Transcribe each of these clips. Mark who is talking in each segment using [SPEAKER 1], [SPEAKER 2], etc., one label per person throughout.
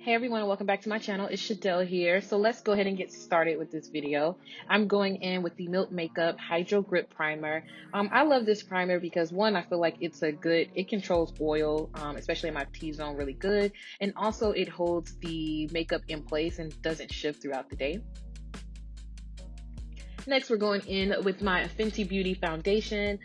[SPEAKER 1] Hey everyone, welcome back to my channel. It's Shadelle here. So let's go ahead and get started with this video. I'm going in with the Milk Makeup Hydro Grip Primer. I love this primer because one, I feel like it controls oil, especially in my T-zone really good. And also it holds the makeup in place and doesn't shift throughout the day. Next, we're going in with my Fenty Beauty foundation.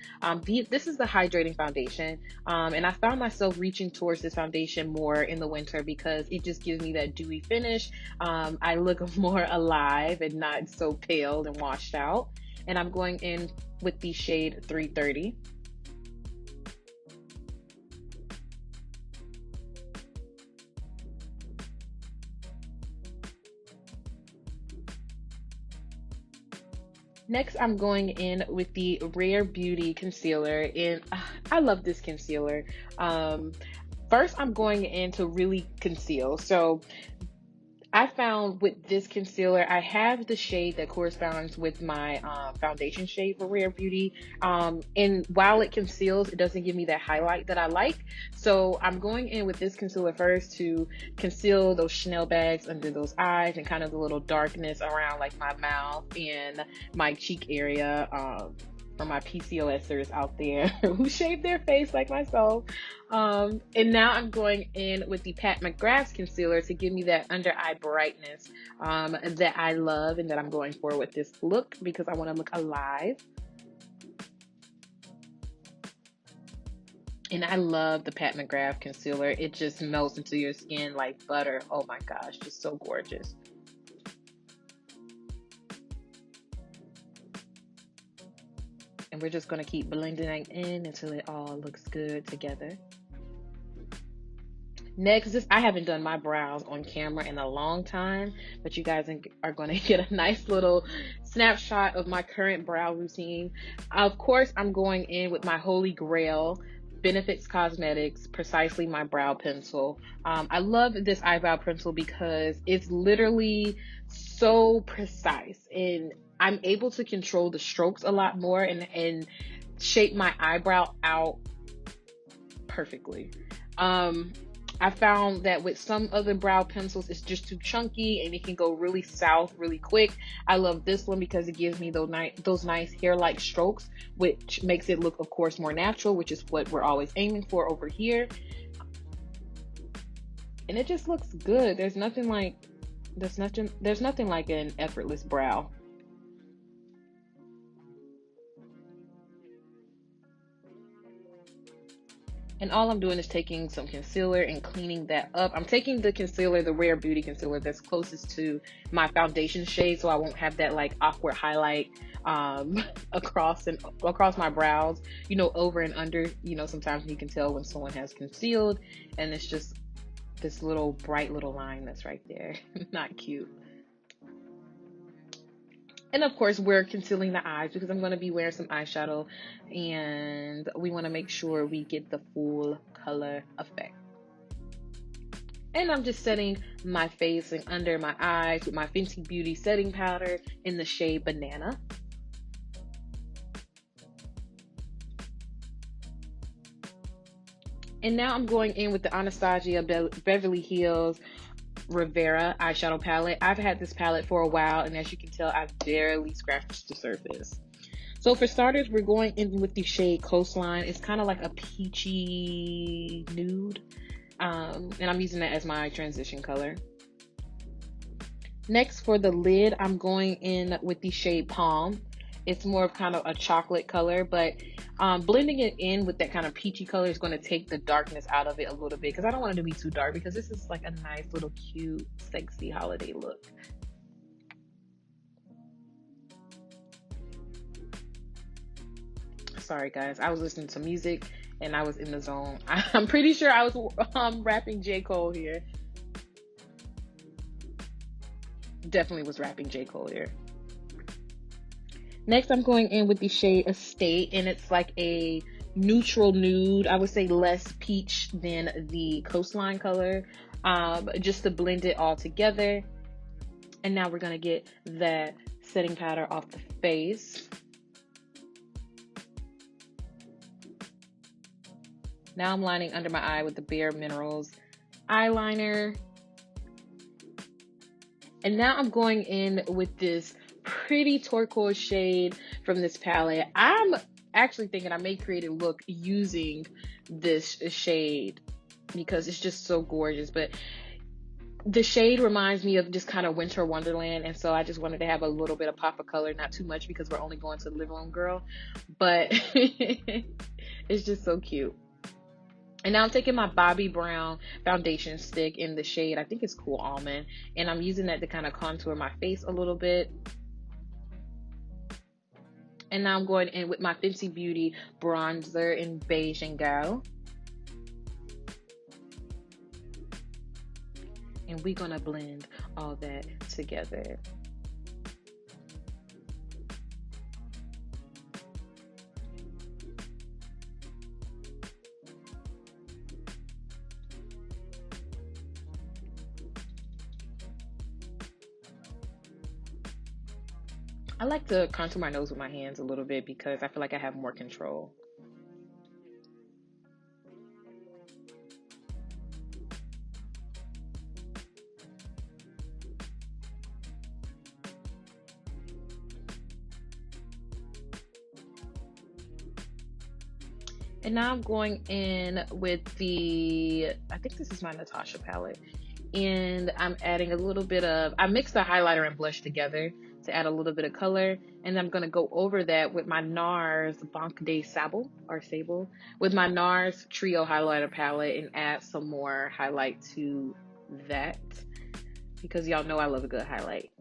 [SPEAKER 1] This is the hydrating foundation, and I found myself reaching towards this foundation more in the winter because it just gives me that dewy finish. I look more alive and not so pale and washed out. And I'm going in with the shade 330. Next, I'm going in with the Rare Beauty concealer, and I love this concealer. First, I'm going in to really conceal. So I found with this concealer, I have the shade that corresponds with my foundation shade for Rare Beauty. And while it conceals, it doesn't give me that highlight that I like. So I'm going in with this concealer first to conceal those Chanel bags under those eyes and kind of the little darkness around like my mouth and my cheek area. For my PCOSers out there who shave their face like myself. And now I'm going in with the Pat McGrath's concealer to give me that under eye brightness that I love and that I'm going for with this look because I want to look alive. And I love the Pat McGrath concealer. It just melts into your skin like butter. Oh my gosh, just so gorgeous. And we're just going to keep blending it in until it all looks good together. Next, I haven't done my brows on camera in a long time, but you guys are going to get a nice little snapshot of my current brow routine. Of course, I'm going in with my holy grail, Benefits Cosmetics, Precisely My Brow Pencil. I love this eyebrow pencil because it's literally so precise and I'm able to control the strokes a lot more and shape my eyebrow out perfectly. I found that with some other brow pencils, it's just too chunky and it can go really south really quick. I love this one because it gives me those nice hair-like strokes, which makes it look, of course, more natural, which is what we're always aiming for over here. And it just looks good. There's nothing like an effortless brow. And all I'm doing is taking some concealer and cleaning that up. I'm taking the concealer, the Rare Beauty concealer that's closest to my foundation shade so I won't have that like awkward highlight across my brows, over and under. Sometimes you can tell when someone has concealed and it's just this little bright little line that's right there. Not cute. And of course, we're concealing the eyes because I'm going to be wearing some eyeshadow and we want to make sure we get the full color effect. And I'm just setting my face and under my eyes with my Fenty Beauty setting powder in the shade Banana. And now I'm going in with the Anastasia Beverly Hills Rivera eyeshadow palette. I've had this palette for a while, and as you can tell, I've barely scratched the surface. So for starters, we're going in with the shade Coastline. It's kind of like a peachy nude, and I'm using that as my transition color. Next, for the lid, I'm going in with the shade Palm. It's more of kind of a chocolate color, but blending it in with that kind of peachy color is going to take the darkness out of it a little bit because I don't want it to be too dark because this is like a nice little cute, sexy holiday look. Sorry guys, I was listening to music and I was in the zone. I'm pretty sure I was rapping J. Cole here. Definitely was rapping J. Cole here. Next, I'm going in with the shade Estate, and it's like a neutral nude. I would say less peach than the Coastline color, just to blend it all together. And now we're going to get that setting powder off the face. Now I'm lining under my eye with the Bare Minerals eyeliner. And now I'm going in with this pretty turquoise shade from this palette. I'm actually thinking I may create a look using this shade because it's just so gorgeous. But the shade reminds me of just kind of winter wonderland, and so I just wanted to have a little bit of pop of color, not too much because we're only going to the living room, girl, but it's just so cute. And now I'm taking my Bobbi Brown foundation stick in the shade, I think it's Cool Almond, and I'm using that to kind of contour my face a little bit. And now I'm going in with my Fenty Beauty bronzer in Beige and Go. And we're gonna blend all that together. I like to contour my nose with my hands a little bit because I feel like I have more control. And now I'm going in with the, I think this is my Natasha palette. And I'm adding a little bit of, I mixed the highlighter and blush together to add a little bit of color. And I'm going to go over that with my NARS Banque de Sable, or Sable, with my NARS Trio highlighter palette and add some more highlight to that. Because y'all know I love a good highlight.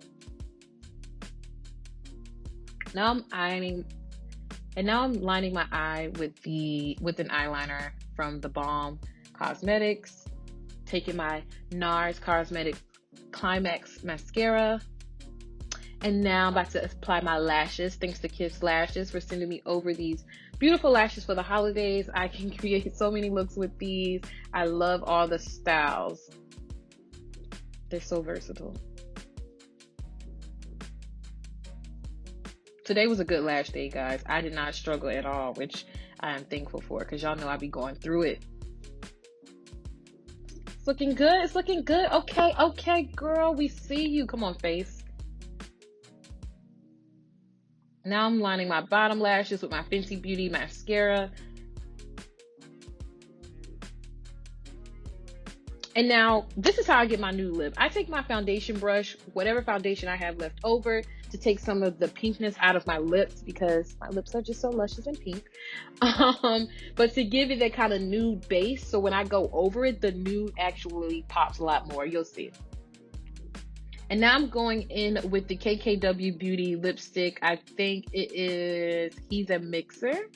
[SPEAKER 1] Now I'm ironing. And now I'm lining my eye with an eyeliner from the Balm Cosmetics. Taking my NARS Cosmetic Climax mascara. And now I'm about to apply my lashes. Thanks to Kiss Lashes for sending me over these beautiful lashes for the holidays. I can create so many looks with these. I love all the styles. They're so versatile. Today was a good lash day, guys. I did not struggle at all, which I am thankful for because y'all know I be going through it. It's looking good. It's looking good. Okay, okay, girl. We see you. Come on, face. Now I'm lining my bottom lashes with my Fenty Beauty mascara. And now, this is how I get my new lip. I take my foundation brush, whatever foundation I have left over, to take some of the pinkness out of my lips because my lips are just so luscious and pink. But to give it that kind of nude base, so when I go over it, the nude actually pops a lot more. You'll see. And now I'm going in with the KKW Beauty lipstick. I think it is He's a Mixer.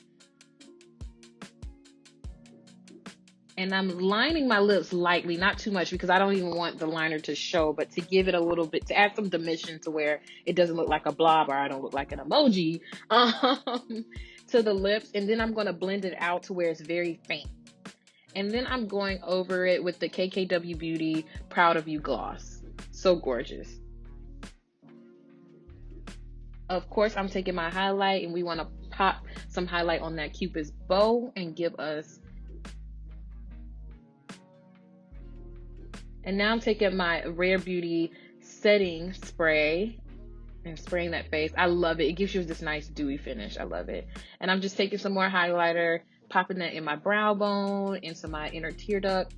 [SPEAKER 1] And I'm lining my lips lightly, not too much because I don't even want the liner to show, but to give it a little bit, to add some dimension to where it doesn't look like a blob or I don't look like an emoji to the lips. And then I'm going to blend it out to where it's very faint. And then I'm going over it with the KKW Beauty Proud of You gloss. So gorgeous. Of course, I'm taking my highlight and we want to pop some highlight on that Cupid's bow and give us. And now I'm taking my Rare Beauty setting spray and spraying that face. I love it. It gives you this nice dewy finish. I love it. And I'm just taking some more highlighter, popping that in my brow bone, into my inner tear duct.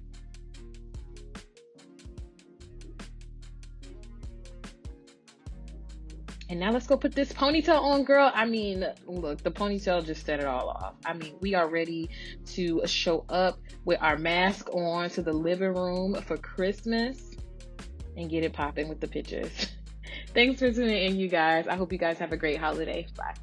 [SPEAKER 1] And now let's go put this ponytail on, girl. I mean, look, the ponytail just set it all off. I mean, we are ready to show up with our mask on to the living room for Christmas and get it popping with the pictures. Thanks for tuning in, you guys. I hope you guys have a great holiday. Bye.